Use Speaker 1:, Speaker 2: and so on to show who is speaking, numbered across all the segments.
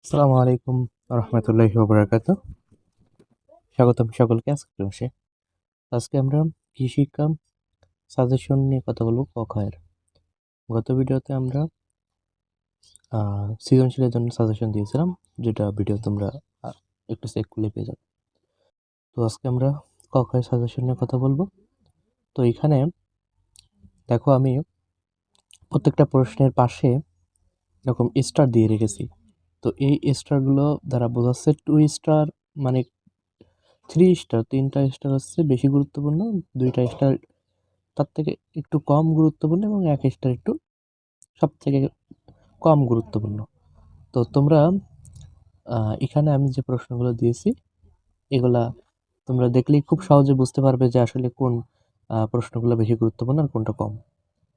Speaker 1: আসসালামু আলাইকুম রহমতুল্লাহি ওয়া স্বাগতম সকলকে আজকের ক্লাসে। আজকে আমরা কৃষিকা সাজেশন নিয়ে কথা বলবো ক খ এর। গত ভিডিওতে আমরা সৃজনশীলের জন্য সাজেশন দিয়েছিলাম, যেটা ভিডিও তোমরা একটু চেক করলে পেয়ে যাবে। তো আজকে আমরা ক খ এর সাজেশন নিয়ে কথা বলবো। তো এখানে দেখো, আমি প্রত্যেকটা প্রশ্নের পাশে এরকম স্টার দিয়ে রেখেছি। তো এই স্টারগুলো দ্বারা বোঝাচ্ছে 2 স্টার মানে 3 স্টার, 3টা স্টার হচ্ছে বেশি গুরুত্বপূর্ণ, 2টা স্টার তার থেকে একটু কম গুরুত্বপূর্ণ এবং 1 স্টার একটু সব থেকে কম গুরুত্বপূর্ণ। তো তোমরা এখানে আমি যে প্রশ্নগুলো দিয়েছি এগুলা তোমরা দেখলেই খুব সহজে বুঝতে পারবে যে আসলে কোন প্রশ্নগুলো বেশি গুরুত্বপূর্ণ আর কোনটা কম।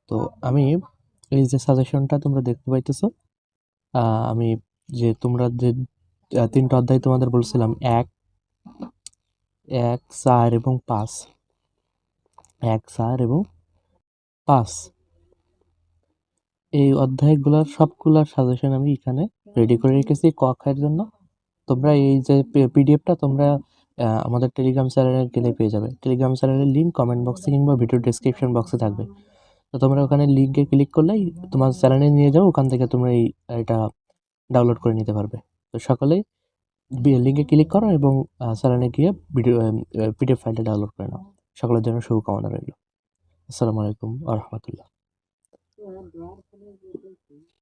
Speaker 1: তো আমি এই যে সাজেশনটা তোমরা দেখতে পাইতেছো, আমি যে তোমরা যে 3টা অধ্যায় তোমাদের বলছিলাম, 1, 4 এবং 5, 1, 4 এবং 5, এই অধ্যায়গুলোর সবগুলার সাজেশন আমি এখানে রেডি করে রেখেছি ক খ এর জন্য। তোমরা এই যে পিডিএফটা তোমরা আমাদের টেলিগ্রাম চ্যানেলে গেলে পেয়ে যাবে। টেলিগ্রাম চ্যানেলের লিঙ্ক কমেন্ট বক্সে কিংবা ভিডিও ডেসক্রিপশন বক্সে থাকবে। তো তোমরা ওখানে লিঙ্কে ক্লিক করলেই তোমার চ্যানেলে নিয়ে যাও, ওখান থেকে তোমরা এটা ডাউনলোড করে নিতে পারবে। তো সকলেই লিঙ্কে ক্লিক করো এবং চ্যানেলে গিয়ে ভিডিও পিডিএফ ফাইলটা ডাউনলোড করে নাও। সকলের জন্য শুভকামনা রইল। আসসালামু আলাইকুম ওয়া রাহমাতুল্লাহ।